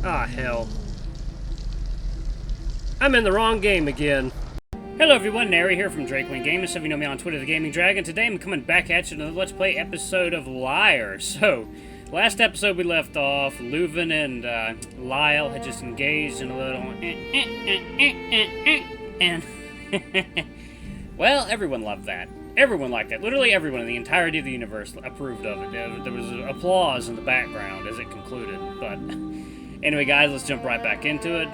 Ah, hell. I'm in the wrong game again. Hello everyone, Nary here from Drakewing Gaming. Some of you know me on Twitter, the Gaming Dragon. Today I'm coming back at you with another Let's Play episode of Lyre. So, last episode we left off, Luvun and Lyre had just engaged in a little and well, everyone loved that. Everyone liked that. Literally everyone in the entirety of the universe approved of it. There was applause in the background as it concluded. But anyway, guys, let's jump right back into it.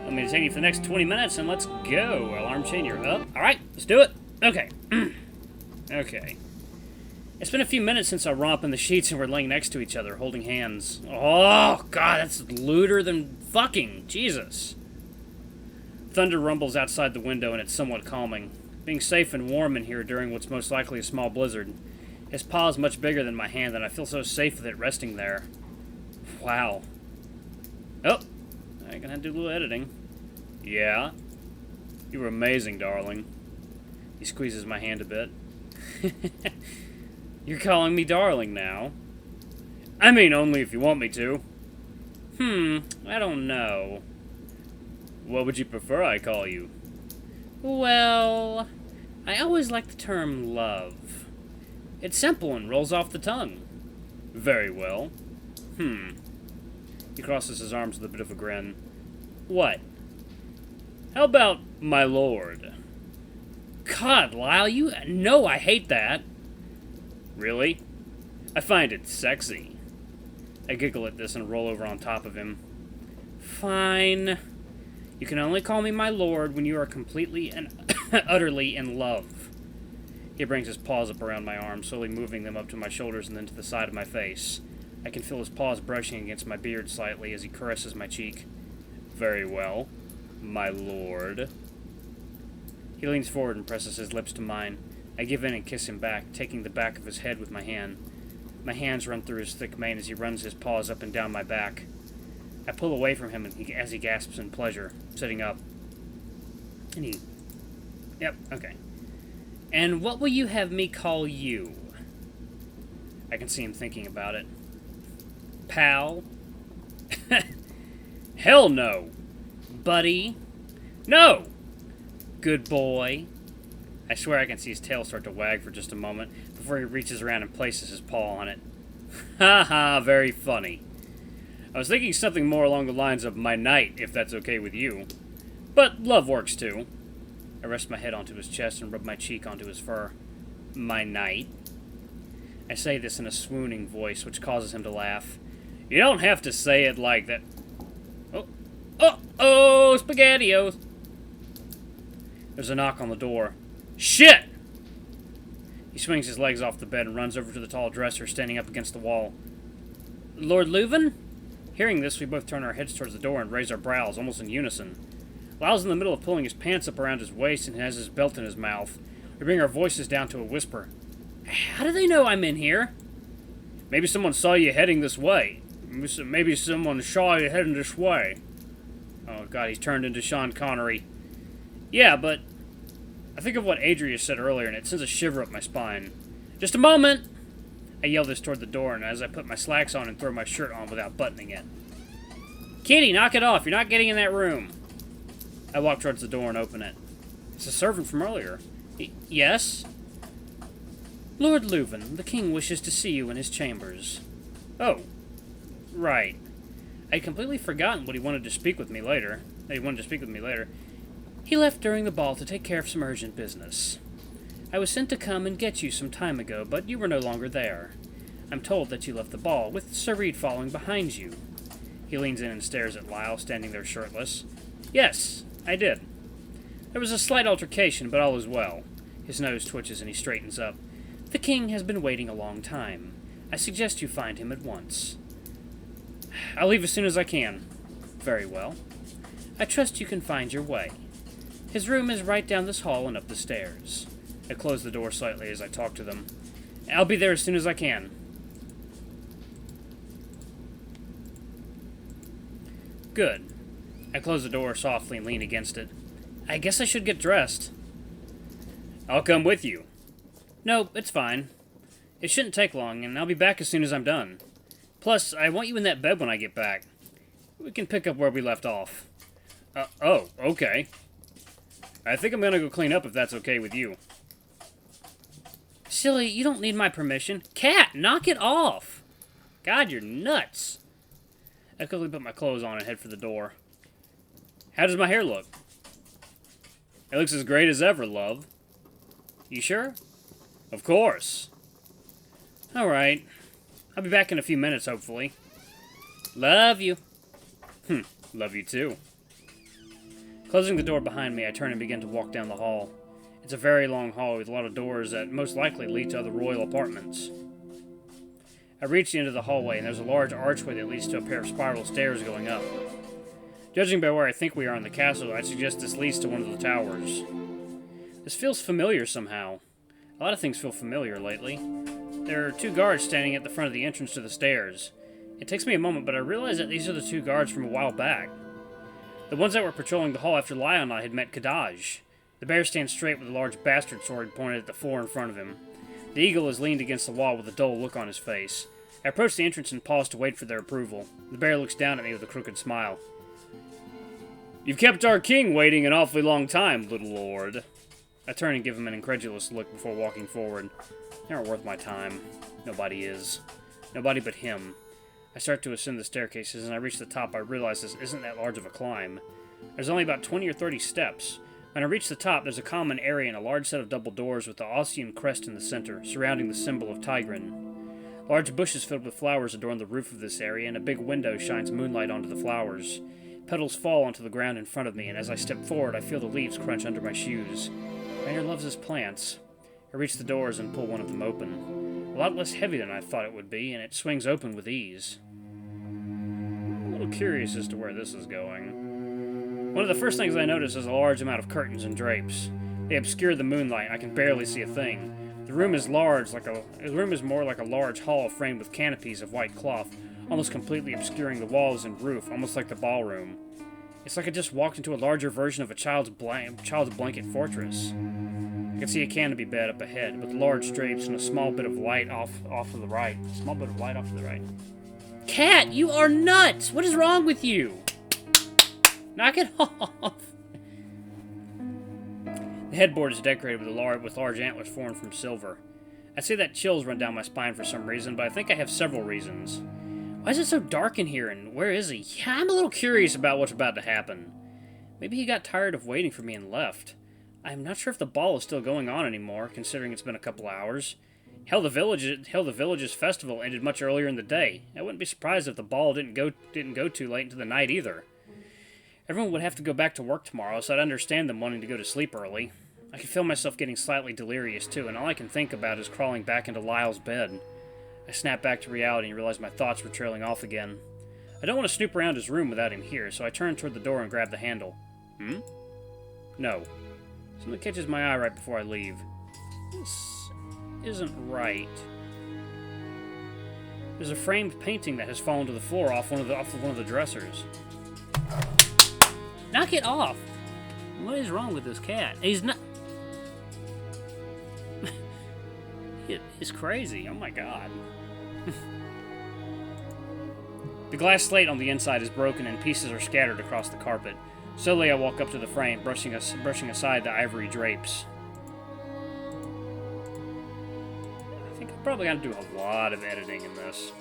I'm going to take you for the next 20 minutes, and let's go. Alarm chain, you're up. All right, let's do it. Okay. Okay. It's been a few minutes since I romp in the sheets and we're laying next to each other, holding hands. Oh, God, that's lewder than fucking. Jesus. Thunder rumbles outside the window, and it's somewhat calming. Being safe and warm in here during what's most likely a small blizzard. His paw is much bigger than my hand, and I feel so safe with it resting there. Wow. Oh. I'm gonna have to do a little editing. Yeah? You were amazing, darling. He squeezes my hand a bit. You're calling me darling now? I mean, only if you want me to. I don't know. What would you prefer I call you? Well, I always like the term love. It's simple and rolls off the tongue. Very well. He crosses his arms with a bit of a grin. What? How about my lord? God, Lyle, you know I hate that. Really? I find it sexy. I giggle at this and roll over on top of him. Fine. You can only call me my lord when you are completely and utterly in love. He brings his paws up around my arms, slowly moving them up to my shoulders and then to the side of my face. I can feel his paws brushing against my beard slightly as he caresses my cheek. Very well, my lord. He leans forward and presses his lips to mine. I give in and kiss him back, taking the back of his head with my hand. My hands run through his thick mane as he runs his paws up and down my back. I pull away from him as he gasps in pleasure, sitting up. And Yep, okay. And what will you have me call you? I can see him thinking about it. Pal? Hell no! Buddy? No! Good boy? I swear I can see his tail start to wag for just a moment before he reaches around and places his paw on it. Ha ha, very funny. I was thinking something more along the lines of my knight, if that's okay with you. But love works too. I rest my head onto his chest and rub my cheek onto his fur. My knight? I say this in a swooning voice, which causes him to laugh. You don't have to say it like that. Oh, SpaghettiOs! There's a knock on the door. Shit! He swings his legs off the bed and runs over to the tall dresser standing up against the wall. Lord Luvun? Hearing this, we both turn our heads towards the door and raise our brows, almost in unison. Lyle's in the middle of pulling his pants up around his waist and has his belt in his mouth. We bring our voices down to a whisper. How do they know I'm in here? Maybe someone saw you heading this way. Maybe someone saw you heading this way. Oh, God, he's turned into Sean Connery. Yeah, but I think of what Adria said earlier, and it sends a shiver up my spine. Just a moment! I yell this toward the door, and as I put my slacks on and throw my shirt on without buttoning it. Kitty, knock it off! You're not getting in that room! I walk towards the door and open it. It's a servant from earlier. Yes? Lord Luvun, the king wishes to see you in his chambers. Oh. Right. I'd completely forgotten he wanted to speak with me later. He left during the ball to take care of some urgent business. I was sent to come and get you some time ago, but you were no longer there. I'm told that you left the ball, with Sir Reed following behind you. He leans in and stares at Lyle, standing there shirtless. Yes, I did. There was a slight altercation, but all is well. His nose twitches and he straightens up. The king has been waiting a long time. I suggest you find him at once. I'll leave as soon as I can. Very well. I trust you can find your way. His room is right down this hall and up the stairs. I close the door slightly as I talk to them. I'll be there as soon as I can. Good. I close the door softly and lean against it. I guess I should get dressed. I'll come with you. No, it's fine. It shouldn't take long, and I'll be back as soon as I'm done. Plus, I want you in that bed when I get back. We can pick up where we left off. Oh, okay. I think I'm gonna go clean up if that's okay with you. Silly, you don't need my permission. Cat, knock it off! God, you're nuts. I quickly put my clothes on and head for the door. How does my hair look? It looks as great as ever, love. You sure? Of course. Alright. I'll be back in a few minutes, hopefully. Love you. Love you too. Closing the door behind me, I turn and begin to walk down the hall. It's a very long hall with a lot of doors that most likely lead to other royal apartments. I reach the end of the hallway, and there's a large archway that leads to a pair of spiral stairs going up. Judging by where I think we are in the castle, I'd suggest this leads to one of the towers. This feels familiar somehow. A lot of things feel familiar lately. There are 2 guards standing at the front of the entrance to the stairs. It takes me a moment, but I realize that these are the 2 guards from a while back. The ones that were patrolling the hall after Lyre and I had met Kadaj. The bear stands straight with a large bastard sword pointed at the floor in front of him. The eagle is leaned against the wall with a dull look on his face. I approach the entrance and pause to wait for their approval. The bear looks down at me with a crooked smile. You've kept our king waiting an awfully long time, little lord. I turn and give him an incredulous look before walking forward. They aren't worth my time. Nobody is. Nobody but him. I start to ascend the staircases, and I reach the top. I realize this isn't that large of a climb. There's only about 20 or 30 steps. When I reach the top, there's a common area and a large set of double doors with the Ossian crest in the center, surrounding the symbol of Tigrin. Large bushes filled with flowers adorn the roof of this area, and a big window shines moonlight onto the flowers. Petals fall onto the ground in front of me, and as I step forward, I feel the leaves crunch under my shoes. Rainer loves his plants. I reach the doors and pull one of them open. A lot less heavy than I thought it would be, and it swings open with ease. I'm a little curious as to where this is going. One of the first things I notice is a large amount of curtains and drapes. They obscure the moonlight, and I can barely see a thing. The room is more like a large hall framed with canopies of white cloth, almost completely obscuring the walls and roof, almost like the ballroom. It's like I just walked into a larger version of a child's blanket fortress. I can see a canopy bed up ahead, with large drapes and a small bit of light off to the right. Cat, you are nuts! What is wrong with you? Knock it off! The headboard is decorated with large antlers formed from silver. I see that chills run down my spine for some reason, but I think I have several reasons. Why is it so dark in here, and where is he? Yeah, I'm a little curious about what's about to happen. Maybe he got tired of waiting for me and left. I'm not sure if the ball is still going on anymore, considering it's been a couple hours. Hell, the village's festival ended much earlier in the day. I wouldn't be surprised if the ball didn't go too late into the night either. Everyone would have to go back to work tomorrow, so I'd understand them wanting to go to sleep early. I can feel myself getting slightly delirious too, and all I can think about is crawling back into Lyle's bed. I snap back to reality and realize my thoughts were trailing off again. I don't want to snoop around his room without him here, so I turn toward the door and grab the handle. No. Something catches my eye right before I leave. This isn't right. There's a framed painting that has fallen to the floor off one of the dressers. Knock it off! What is wrong with this cat? He's not... It's crazy. Oh my god. The glass slate on the inside is broken and pieces are scattered across the carpet. Slowly I walk up to the frame, brushing aside the ivory drapes. I think I'm probably going to do a lot of editing in this.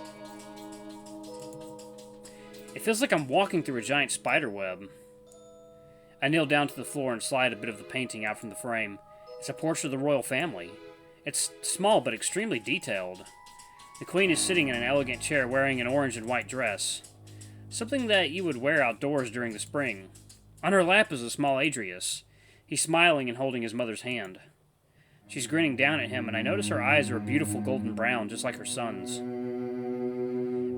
It feels like I'm walking through a giant spider web. I kneel down to the floor and slide a bit of the painting out from the frame. It's a portrait of the royal family. It's small but extremely detailed. The queen is sitting in an elegant chair wearing an orange and white dress. Something that you would wear outdoors during the spring. On her lap is a small Adrius. He's smiling and holding his mother's hand. She's grinning down at him, and I notice her eyes are a beautiful golden brown, just like her son's.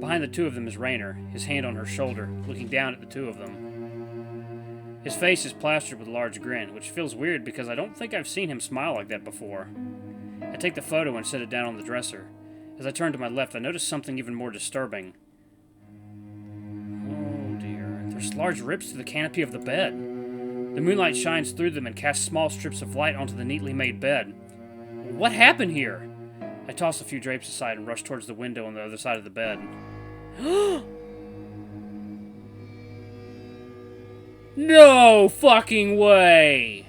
Behind the two of them is Rainer, his hand on her shoulder, looking down at the two of them. His face is plastered with a large grin, which feels weird because I don't think I've seen him smile like that before. I take the photo and set it down on the dresser. As I turn to my left, I notice something even more disturbing. Oh dear. There's large rips through the canopy of the bed. The moonlight shines through them and casts small strips of light onto the neatly made bed. What happened here? I toss a few drapes aside and rush towards the window on the other side of the bed. No fucking way!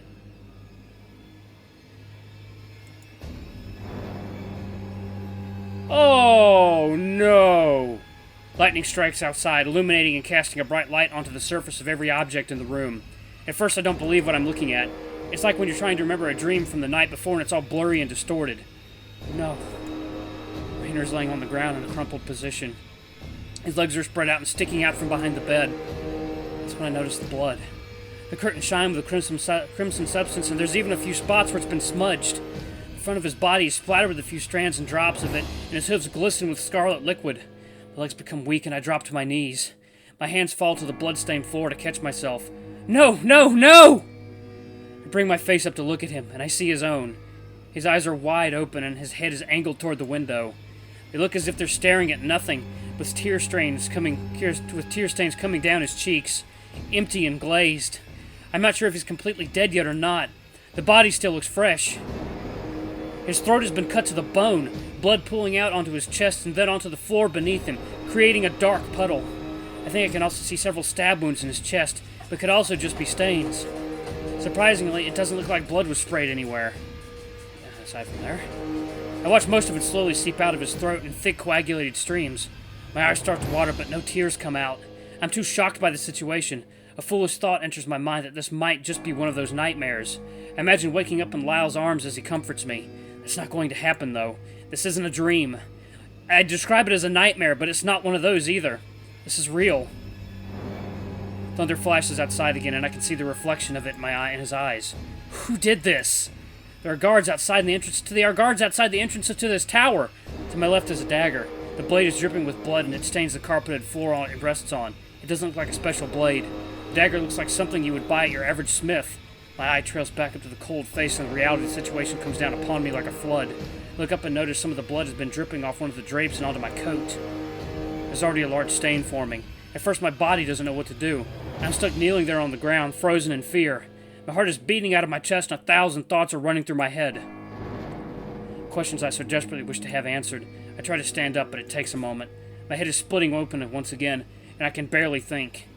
Oh, no! Lightning strikes outside, illuminating and casting a bright light onto the surface of every object in the room. At first, I don't believe what I'm looking at. It's like when you're trying to remember a dream from the night before and it's all blurry and distorted. No. Rayner's laying on the ground in a crumpled position. His legs are spread out and sticking out from behind the bed. That's when I notice the blood. The curtains shine with a crimson substance, and there's even a few spots where it's been smudged. The front of his body is splattered with a few strands and drops of it, and his hooves glisten with scarlet liquid. My legs become weak, and I drop to my knees. My hands fall to the blood-stained floor to catch myself. No! No! No! I bring my face up to look at him, and I see his own. His eyes are wide open, and his head is angled toward the window. They look as if they're staring at nothing, with tear stains coming down his cheeks, empty and glazed. I'm not sure if he's completely dead yet or not. The body still looks fresh. His throat has been cut to the bone, blood pooling out onto his chest and then onto the floor beneath him, creating a dark puddle. I think I can also see several stab wounds in his chest, but could also just be stains. Surprisingly, it doesn't look like blood was sprayed anywhere. Aside from there. I watch most of it slowly seep out of his throat in thick, coagulated streams. My eyes start to water, but no tears come out. I'm too shocked by the situation. A foolish thought enters my mind that this might just be one of those nightmares. I imagine waking up in Lyle's arms as he comforts me. It's not going to happen, though. This isn't a dream. I'd describe it as a nightmare, but it's not one of those either. This is real. Thunder flashes outside again, and I can see the reflection of it in his eyes. Who did this? There are guards outside the entrance to this tower. To my left is a dagger. The blade is dripping with blood, and it stains the carpeted floor it rests on. It doesn't look like a special blade. The dagger looks like something you would buy at your average smith. My eye trails back up to the cold face, and the reality of the situation comes down upon me like a flood. I look up and notice some of the blood has been dripping off one of the drapes and onto my coat. There's already a large stain forming. At first, my body doesn't know what to do. I'm stuck kneeling there on the ground, frozen in fear. My heart is beating out of my chest, and 1,000 thoughts are running through my head. Questions I so desperately wish to have answered. I try to stand up, but it takes a moment. My head is splitting open once again, and I can barely think.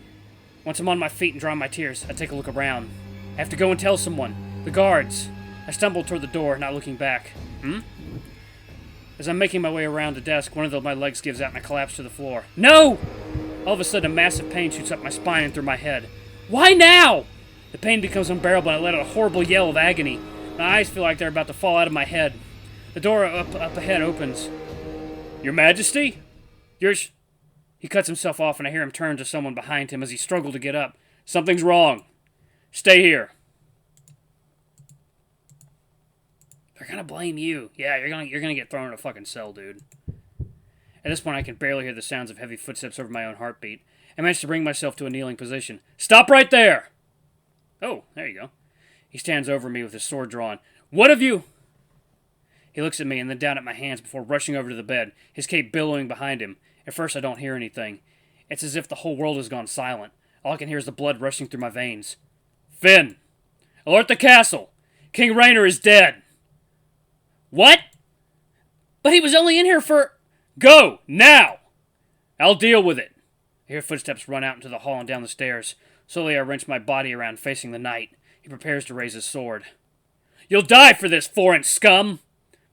Once I'm on my feet and dry my tears, I take a look around. I have to go and tell someone. The guards. I stumble toward the door, not looking back. As I'm making my way around the desk, one of my legs gives out and I collapse to the floor. No! All of a sudden, a massive pain shoots up my spine and through my head. Why now? The pain becomes unbearable and I let out a horrible yell of agony. My eyes feel like they're about to fall out of my head. The door up ahead opens. Your Majesty? He cuts himself off and I hear him turn to someone behind him as he struggles to get up. Something's wrong. Stay here. They're gonna blame you. Yeah, you're gonna get thrown in a fucking cell, dude. At this point, I can barely hear the sounds of heavy footsteps over my own heartbeat. I manage to bring myself to a kneeling position. Stop right there! Oh, there you go. He stands over me with his sword drawn. What have you... He looks at me and then down at my hands before rushing over to the bed, his cape billowing behind him. At first, I don't hear anything. It's as if the whole world has gone silent. All I can hear is the blood rushing through my veins. Finn! Alert the castle! King Rayner is dead! What? But he was only in here for... Go! Now! I'll deal with it. I hear footsteps run out into the hall and down the stairs. Slowly I wrench my body around, facing the knight. He prepares to raise his sword. You'll die for this, foreign scum!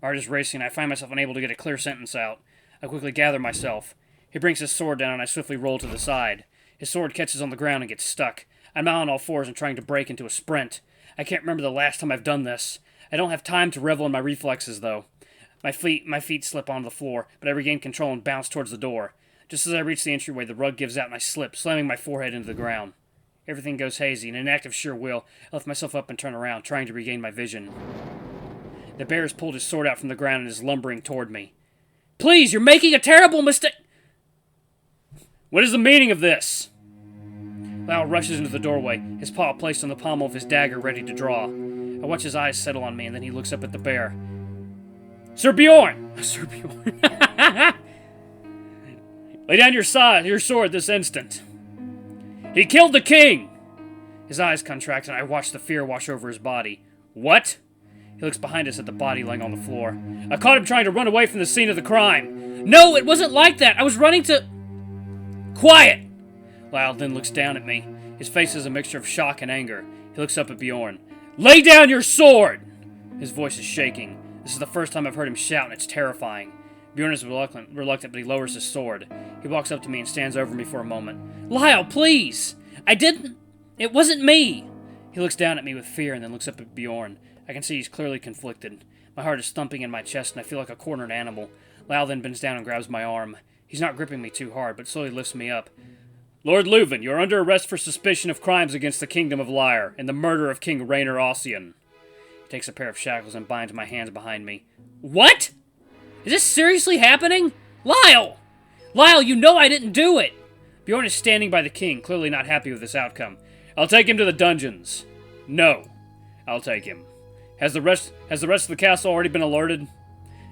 My heart is racing and I find myself unable to get a clear sentence out. I quickly gather myself. He brings his sword down and I swiftly roll to the side. His sword catches on the ground and gets stuck. I'm out on all fours and trying to break into a sprint. I can't remember the last time I've done this. I don't have time to revel in my reflexes, though. My feet slip onto the floor, but I regain control and bounce towards the door. Just as I reach the entryway, the rug gives out and I slip, slamming my forehead into the ground. Everything goes hazy, and in an act of sheer will, I lift myself up and turn around, trying to regain my vision. The bear has pulled his sword out from the ground and is lumbering toward me. Please, you're making a terrible mistake! What is the meaning of this? Lyre rushes into the doorway, his paw placed on the pommel of his dagger, ready to draw. I watch his eyes settle on me, and then he looks up at the bear. Sir Bjorn! Sir Bjorn. Lay down your sword this instant. He killed the king! His eyes contract, and I watch the fear wash over his body. What? He looks behind us at the body lying on the floor. I caught him trying to run away from the scene of the crime. No, it wasn't like that. I was running to... Quiet! Lyre then looks down at me. His face is a mixture of shock and anger. He looks up at Bjorn. Lay down your sword! His voice is shaking. This is the first time I've heard him shout, and it's terrifying. Bjorn is reluctant, but he lowers his sword. He walks up to me and stands over me for a moment. Lyre, please! I didn't... It wasn't me! He looks down at me with fear and then looks up at Bjorn. I can see he's clearly conflicted. My heart is thumping in my chest and I feel like a cornered animal. Lyre then bends down and grabs my arm. He's not gripping me too hard, but slowly lifts me up. Lord Luvun, you are under arrest for suspicion of crimes against the Kingdom of Lyre and the murder of King Raynor Ossian. He takes a pair of shackles and binds my hands behind me. What? Is this seriously happening? Lyre! Lyre, you know I didn't do it! Bjorn is standing by the king, clearly not happy with this outcome. I'll take him to the dungeons. No. I'll take him. Has the rest of the castle already been alerted?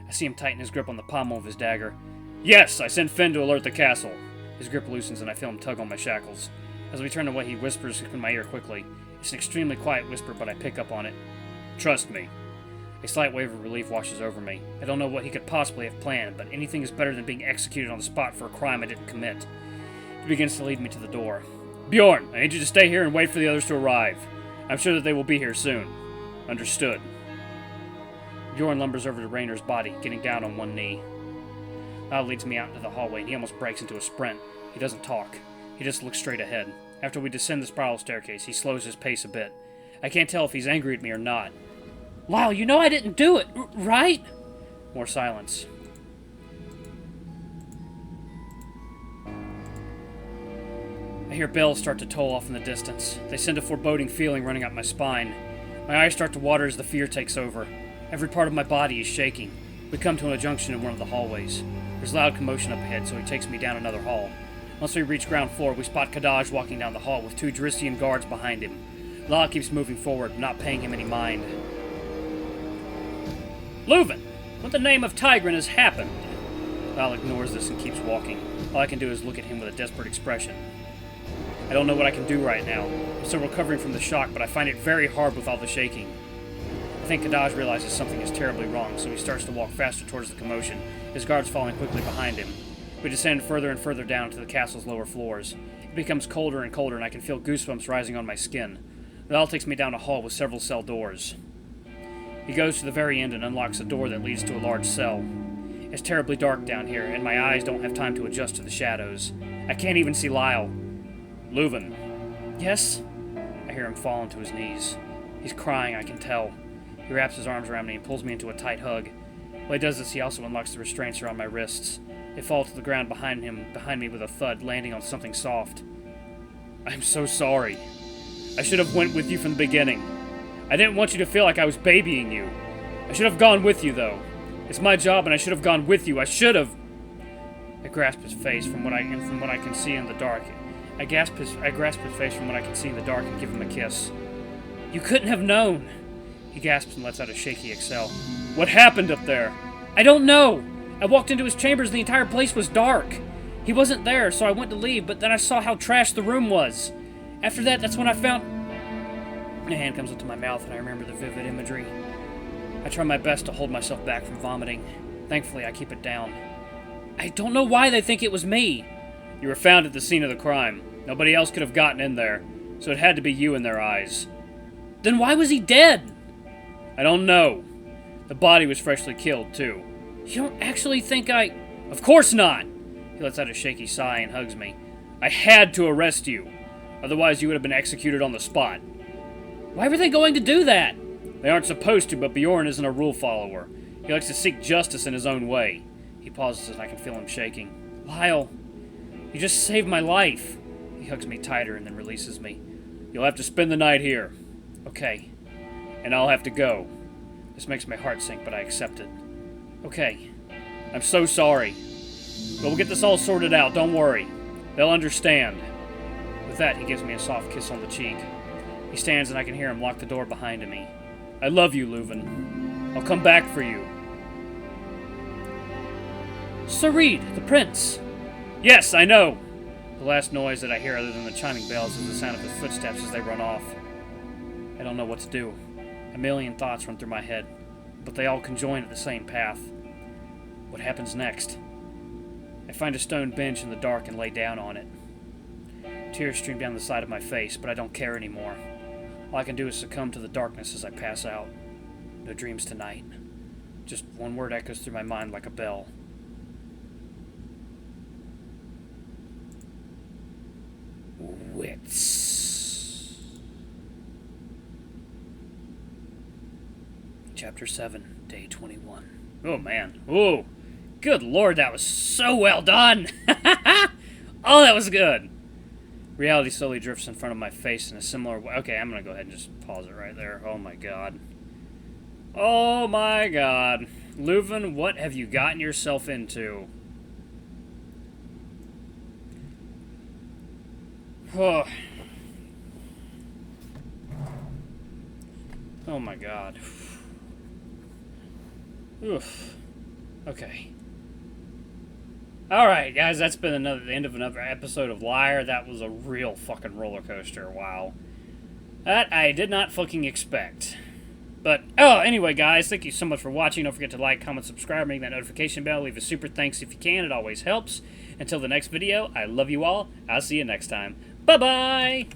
I see him tighten his grip on the pommel of his dagger. Yes, I sent Finn to alert the castle. His grip loosens and I feel him tug on my shackles. As we turn away, he whispers in my ear quickly. It's an extremely quiet whisper, but I pick up on it. Trust me. A slight wave of relief washes over me. I don't know what he could possibly have planned, but anything is better than being executed on the spot for a crime I didn't commit. He begins to lead me to the door. Bjorn, I need you to stay here and wait for the others to arrive. I'm sure that they will be here soon. Understood. Bjorn lumbers over to Raynor's body, getting down on one knee. Lyre leads me out into the hallway, and he almost breaks into a sprint. He doesn't talk. He just looks straight ahead. After we descend the spiral staircase, he slows his pace a bit. I can't tell if he's angry at me or not. Lyre, you know I didn't do it, right? More silence. I hear bells start to toll off in the distance. They send a foreboding feeling running up my spine. My eyes start to water as the fear takes over. Every part of my body is shaking. We come to a junction in one of the hallways. There's loud commotion up ahead, so he takes me down another hall. Once we reach ground floor, we spot Kadaj walking down the hall with 2 Drisdian guards behind him. Lyre keeps moving forward, not paying him any mind. Luvun, what the name of Tigran has happened? Lyre ignores this and keeps walking. All I can do is look at him with a desperate expression. I don't know what I can do right now. I'm still recovering from the shock, but I find it very hard with all the shaking. I think Kadaj realizes something is terribly wrong, so he starts to walk faster towards the commotion, his guards following quickly behind him. We descend further and further down to the castle's lower floors. It becomes colder and colder, and I can feel goosebumps rising on my skin. Lyre takes me down a hall with several cell doors. He goes to the very end and unlocks a door that leads to a large cell. It's terribly dark down here, and my eyes don't have time to adjust to the shadows. I can't even see Lyre. Luvun. Yes? I hear him fall onto his knees. He's crying, I can tell. He wraps his arms around me and pulls me into a tight hug. While he does this, he also unlocks the restraints around my wrists. They fall to the ground behind me with a thud, landing on something soft. I'm so sorry. I should have went with you from the beginning. I didn't want you to feel like I was babying you. I should have gone with you, though. It's my job, and I should have gone with you. I should have... I grasp his face from what I can see in the dark. I grasp his face from what I can see in the dark and give him a kiss. You couldn't have known. He gasps and lets out a shaky exhale. What happened up there? I don't know. I walked into his chambers and the entire place was dark. He wasn't there, so I went to leave, but then I saw how trashed the room was. After that, that's when I found... My hand comes up to my mouth and I remember the vivid imagery. I try my best to hold myself back from vomiting. Thankfully, I keep it down. I don't know why they think it was me. You were found at the scene of the crime. Nobody else could have gotten in there, so it had to be you in their eyes. Then why was he dead? I don't know. The body was freshly killed, too. You don't actually think I... Of course not! He lets out a shaky sigh and hugs me. I had to arrest you. Otherwise, you would have been executed on the spot. Why were they going to do that? They aren't supposed to, but Bjorn isn't a rule follower. He likes to seek justice in his own way. He pauses and I can feel him shaking. Lyre, you just saved my life. He hugs me tighter and then releases me. You'll have to spend the night here. Okay. And I'll have to go. This makes my heart sink, but I accept it. Okay. I'm so sorry. But we'll get this all sorted out, don't worry. They'll understand. With that, he gives me a soft kiss on the cheek. He stands and I can hear him lock the door behind me. I love you, Luvun. I'll come back for you. Sarid, the prince. Yes, I know. The last noise that I hear other than the chiming bells is the sound of his footsteps as they run off. I don't know what to do. A million thoughts run through my head, but they all conjoin at the same path. What happens next? I find a stone bench in the dark and lay down on it. Tears stream down the side of my face, but I don't care anymore. All I can do is succumb to the darkness as I pass out. No dreams tonight. Just one word echoes through my mind like a bell. Wits. Chapter 7, Day 21. Oh, man. Oh, good lord, that was so well done! Oh, that was good! Reality slowly drifts in front of my face in a similar way. Okay, I'm gonna go ahead and just pause it right there. Oh my god. Oh my god. Luvun, what have you gotten yourself into? Oh. Oh my god. Oof. Okay. Alright, guys, that's been the end of another episode of Lyre. That was a real fucking roller coaster. Wow. That I did not fucking expect. But, oh, anyway, guys, thank you so much for watching. Don't forget to like, comment, subscribe, ring that notification bell. Leave a super thanks if you can. It always helps. Until the next video, I love you all. I'll see you next time. Bye-bye!